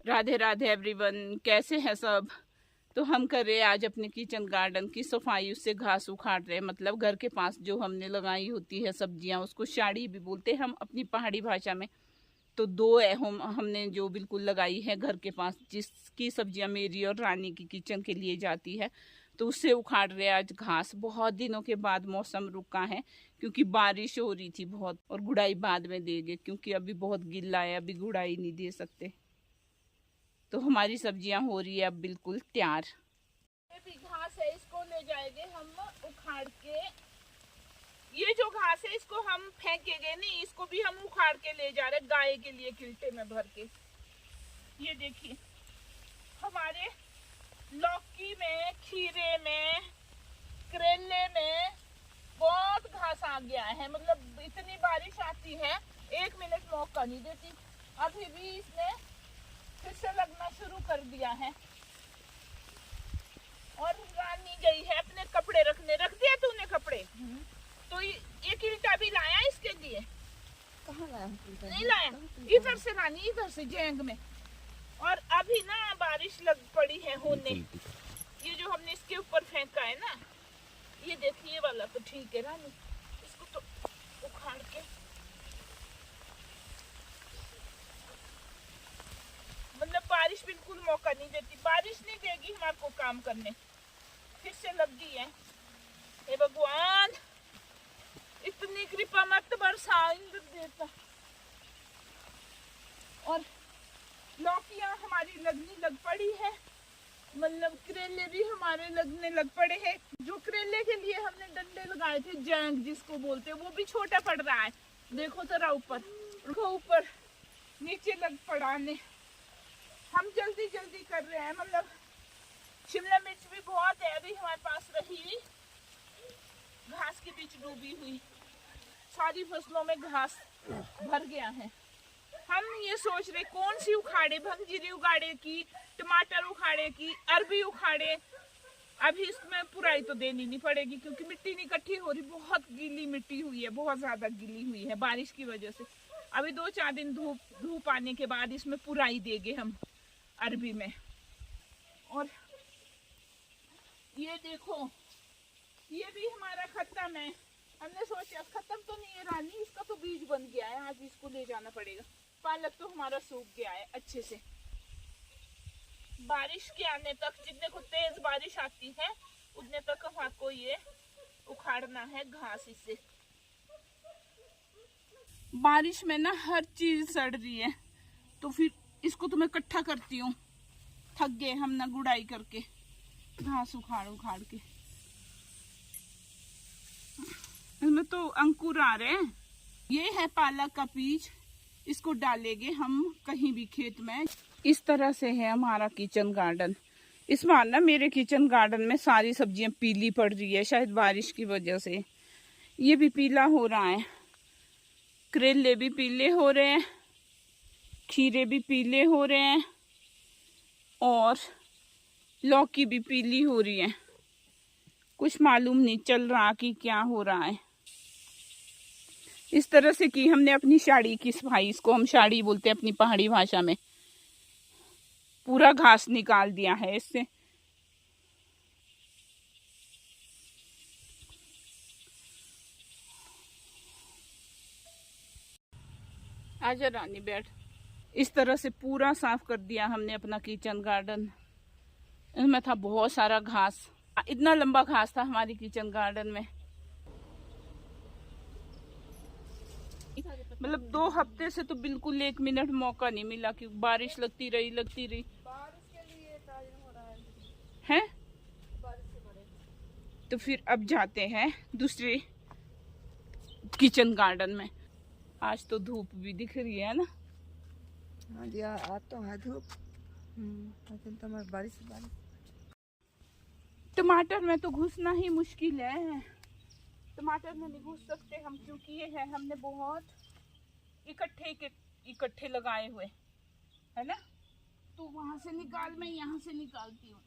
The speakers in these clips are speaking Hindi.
राधे राधे एवरीवन, कैसे हैं सब। तो हम कर रहे हैं आज अपने किचन गार्डन की सफाई। उससे घास उखाड़ रहे हैं, मतलब घर के पास जो हमने लगाई होती है सब्जियां, उसको शाड़ी भी बोलते हैं हम अपनी पहाड़ी भाषा में। तो दो है हमने जो बिल्कुल लगाई है घर के पास, जिसकी सब्जियां मेरी और रानी की किचन के लिए जाती है। तो उससे उखाड़ रहे हैं आज घास। बहुत दिनों के बाद मौसम रुका है क्योंकि बारिश हो रही थी बहुत, और गुड़ाई बाद में देंगे क्योंकि अभी बहुत गिल्ला है, अभी गुड़ाई नहीं दे सकते। तो हमारी सब्जियां हो रही है अब बिल्कुल तैयार। ये भी घास है, इसको ले जाएंगे हम उखाड़ के। ये जो घास है इसको हम फेंकेंगे नहीं, इसको भी हम उखाड़ के ले जा रहे गाय के लिए किल्टे में भर के। ये देखिए हमारे लौकी में, खीरे में, करेले में बहुत घास आ गया है। मतलब इतनी बारिश आती है, 1 मिनट मौका नहीं देती। अभी भी इसने फिर से लगना शुरू कर दिया है। और रानी गई है अपने कपड़े रखने। रख दिया तूने कपड़े? तो ये किल्टा भी लाया इसके लिए? कहाँ लाया? नहीं लाया। इधर से रानी, इधर से जैंग में। और अभी ना बारिश लग पड़ी है होने। ये जो हमने इसके ऊपर फेंका है ना, ये देखिए वाला तो ठीक है रानी, इसको तो उखाड़ के। मतलब बारिश बिल्कुल मौका नहीं देती, बारिश नहीं देगी हमारे को काम करने। फिर से लग गई है। हे भगवान, इतनी कृपा मत बरसा इंद्र देवता। और लौकियां हमारी लगनी लग पड़ी है, मतलब करेले भी हमारे लगने लग पड़े हैं। जो करेले के लिए हमने डंडे लगाए थे, जैंग जिसको बोलते हैं, वो भी छोटा पड़ रहा है। देखो जरा ऊपर, ऊपर नीचे लग पड़ाने। हम जल्दी जल्दी कर रहे हैं। मतलब शिमला मिर्च भी बहुत है अभी हमारे पास रही, घास के बीच डूबी हुई। सारी फसलों में घास भर गया है। हम ये सोच रहे कौन सी उखाड़े, भंगजीरी उखाड़े की, टमाटर उखाड़े की, अरबी उखाड़े। अभी इसमें पुराई तो देनी नहीं पड़ेगी क्योंकि मिट्टी नहीं इकट्ठी हो रही, बहुत गीली मिट्टी हुई है, बहुत ज्यादा गीली हुई है बारिश की वजह से। अभी 2-4 दिन धूप आने के बाद इसमें पुराई देंगे हम अरबी में। और ये देखो, ये भी हमारा खत्म है। हमने सोचा खत्म तो नहीं है रानी, इसका तो बीज बन गया है, आज इसको ले जाना पड़ेगा। पालक तो हमारा सूख गया है अच्छे से। बारिश के आने तक, जितने को तेज बारिश आती है उतने तक हमको ये उखाड़ना है घास। इससे बारिश में ना हर चीज सड़ रही है, तो फिर इसको तो मैं इकट्ठा करती हूँ। थक गए हम ना गुड़ाई करके, घास उखाड़ उखाड़ के। इसमें तो अंकुर आ रहे हैं। ये है पालक का बीज, इसको डालेंगे हम कहीं भी खेत में। इस तरह से है हमारा किचन गार्डन। इस बार ना मेरे किचन गार्डन में सारी सब्जियां पीली पड़ रही है, शायद बारिश की वजह से। ये भी पीला हो रहा है, करेले भी पीले हो रहे हैं, खीरे भी पीले हो रहे हैं, और लौकी भी पीली हो रही है। कुछ मालूम नहीं चल रहा कि क्या हो रहा है। इस तरह से की हमने अपनी शाड़ी की सफाई, इसको हम शाड़ी बोलते हैं अपनी पहाड़ी भाषा में। पूरा घास निकाल दिया है इससे। आजा रानी बैठ। इस तरह से पूरा साफ कर दिया हमने अपना किचन गार्डन। इसमें था बहुत सारा घास, इतना लंबा घास था हमारी किचन गार्डन में। मतलब 2 हफ्ते से तो बिल्कुल 1 मिनट मौका नहीं मिला क्योंकि बारिश लगती रही। बारिश के लिए टाइम हो रहा है। तो फिर अब जाते हैं दूसरे किचन गार्डन में। आज तो धूप भी दिख रही है ना। हाँ जी, आज तो है धूप। तो बारिश। टमाटर में तो घुसना ही मुश्किल है। टमाटर में नहीं घुस सकते हम क्योंकि ये है हमने बहुत इकट्ठे लगाए हुए है ना। तो वहां से निकाल, मैं यहाँ से निकालती हूँ।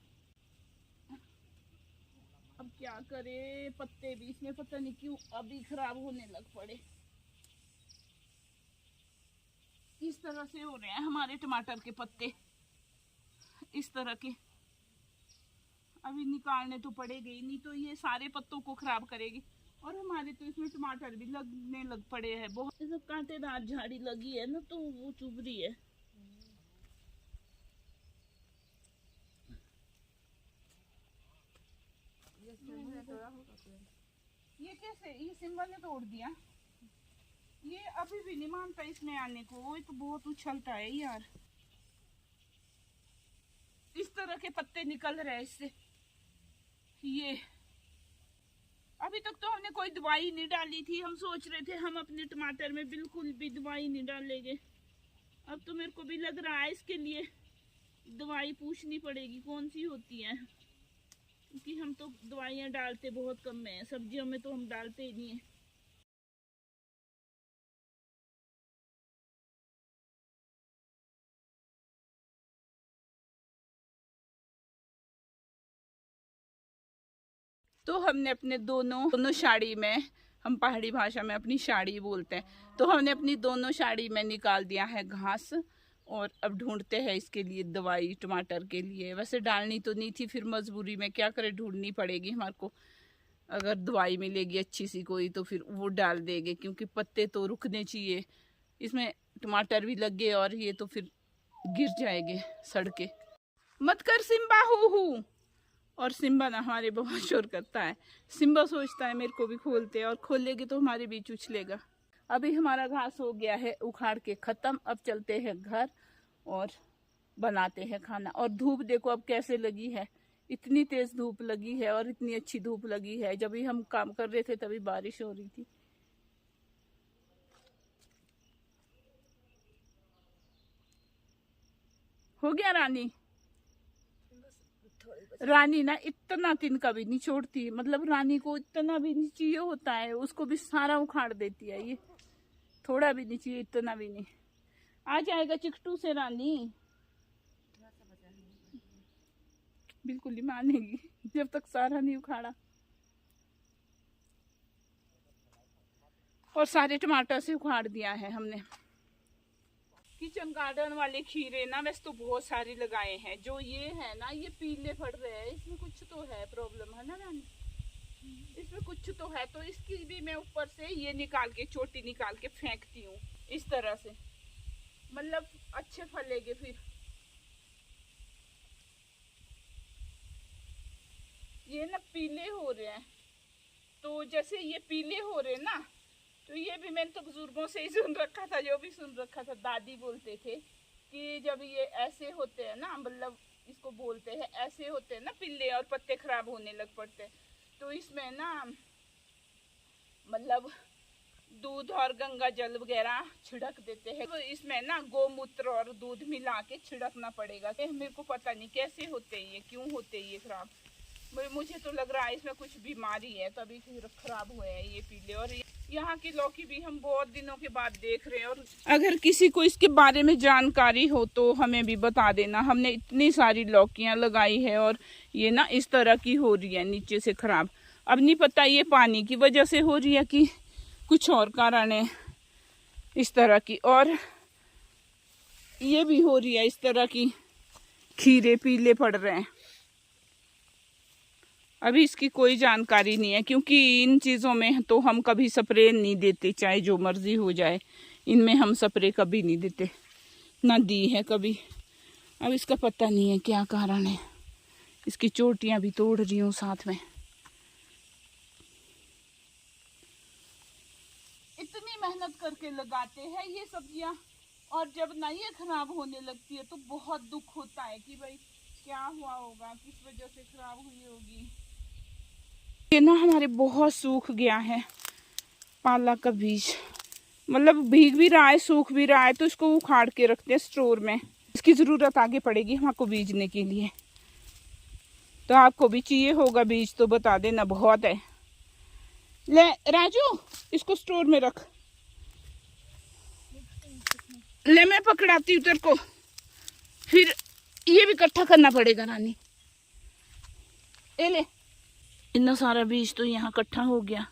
अब क्या करे, पत्ते भी इसमें पता नहीं क्यों अभी खराब होने लग पड़े। इस तरह से हो रहे हैं हमारे टमाटर के पत्ते। इस तरह के। अभी निकालने तो पड़ेगा ही, नहीं तो ये सारे पत्तों को खराब करेगी। और हमारे तो इसमें टमाटर भी लगने लग पड़े हैं बहुत। ऐसा कांटेदार झाड़ी लगी है ना, तो वो चुभ रही है। ये कैसे, ये सिम्बा ने तोड़ दिया। ये अभी भी नहीं मानता इसमें आने को, वो तो बहुत उछलता है यार। इस तरह के पत्ते निकल रहे हैं इससे। ये अभी तक तो हमने कोई दवाई नहीं डाली थी। हम सोच रहे थे हम अपने टमाटर में बिल्कुल भी दवाई नहीं डालेंगे। अब तो मेरे को भी लग रहा है इसके लिए दवाई पूछनी पड़ेगी कौन सी होती है, क्योंकि हम तो दवाइयाँ डालते बहुत कम है। सब्जियों में तो हम डालते ही नहीं है। तो हमने अपने दोनों साड़ी में, हम पहाड़ी भाषा में अपनी साड़ी बोलते हैं, तो हमने अपनी दोनों साड़ी में निकाल दिया है घास। और अब ढूंढते हैं इसके लिए दवाई टमाटर के लिए। वैसे डालनी तो नहीं थी, फिर मजबूरी में क्या करें, ढूंढनी पड़ेगी हमारे को। अगर दवाई मिलेगी अच्छी सी कोई तो फिर वो डाल देंगे, क्योंकि पत्ते तो रुकने चाहिए। इसमें टमाटर भी लग गए और ये तो फिर गिर जाएंगे सड़के। मत कर सिम्बा, हु। और सिम्बा ना हमारे बहुत शोर करता है। सिम्बा सोचता है मेरे को भी खोलते हैं, और खोलेगी तो हमारे बीच उछलेगा। अभी हमारा घास हो गया है उखाड़ के खत्म। अब चलते हैं घर और बनाते हैं खाना। और धूप देखो अब कैसे लगी है, इतनी तेज धूप लगी है और इतनी अच्छी धूप लगी है। जब भी हम काम कर रहे थे तभी बारिश हो रही थी। हो गया रानी। रानी ना इतना तिनका भी नहीं छोड़ती, मतलब रानी को इतना भी नहीं चाहिए होता है, उसको भी सारा उखाड़ देती है। ये थोड़ा भी नहीं चाहिए, इतना भी नहीं। आ जाएगा चिकटू से रानी, बिल्कुल नहीं मानेगी जब तक सारा नहीं उखाड़ा। और सारे टमाटर से उखाड़ दिया है हमने। किचन गार्डन वाले खीरे ना वैसे तो बहुत सारे लगाए हैं। जो ये है ना, ये पीले पड़ रहे हैं, इसमें कुछ तो है प्रॉब्लम, है ना रानी? इसमें कुछ तो है। तो इसकी भी मैं ऊपर से ये निकाल के, चोटी निकाल के फेंकती हूँ इस तरह से, मतलब अच्छे फलेंगे फिर। ये ना पीले हो रहे हैं, तो जैसे ये पीले हो रहे हैं ना, तो ये भी मैंने तो बुजुर्गों से ही सुन रखा था, जो भी सुन रखा था। दादी बोलते थे कि जब ये ऐसे होते हैं ना, मतलब इसको बोलते हैं ऐसे होते हैं ना पिल्ले, और पत्ते खराब होने लग पड़ते हैं, तो इसमें ना मतलब दूध और गंगा जल वगैरह छिड़क देते हैं। तो इसमें ना गोमूत्र और दूध मिला के छिड़कना पड़ेगा। मेरे को पता नहीं कैसे होते हैं ये, क्यों होते हैं ये खराब। मुझे तो लग रहा है इसमें कुछ बीमारी है, तभी खराब हुए हैं ये पीले। और यहाँ की लौकी भी हम बहुत दिनों के बाद देख रहे हैं। और अगर किसी को इसके बारे में जानकारी हो तो हमें भी बता देना। हमने इतनी सारी लौकियाँ लगाई है और ये ना इस तरह की हो रही है नीचे से खराब। अब नहीं पता ये पानी की वजह से हो रही है कि कुछ और कारण है इस तरह की। और ये भी हो रही है इस तरह की, खीरे पीले पड़ रहे हैं। अभी इसकी कोई जानकारी नहीं है, क्योंकि इन चीज़ों में तो हम कभी स्प्रे नहीं देते, चाहे जो मर्जी हो जाए। इनमें हम स्प्रे कभी नहीं देते, ना दी है कभी। अब इसका पता नहीं है क्या कारण है। इसकी चोटियाँ भी तोड़ रही हूँ साथ में। इतनी मेहनत करके लगाते हैं ये सब्जियाँ, और जब ना ये खराब होने लगती है तो बहुत दुख होता है कि भाई क्या हुआ होगा, किस वजह से खराब हुई होगी। ये ना हमारे बहुत सूख गया है पालक का बीज, मतलब भीग भी रहा है, सूख भी रहा है, तो इसको उखाड़ के रखते हैं स्टोर में। इसकी ज़रूरत आगे पड़ेगी हमको बीजने के लिए। तो आपको भी चाहिए होगा बीज तो बता देना, बहुत है। ले राजू, इसको स्टोर में रख। ले मैं पकड़ाती हूँ तेरे को, फिर ये भी इकट्ठा करना पड़ेगा रानी। ले इतना सारा बीज तो यहाँ इकट्ठा हो गया।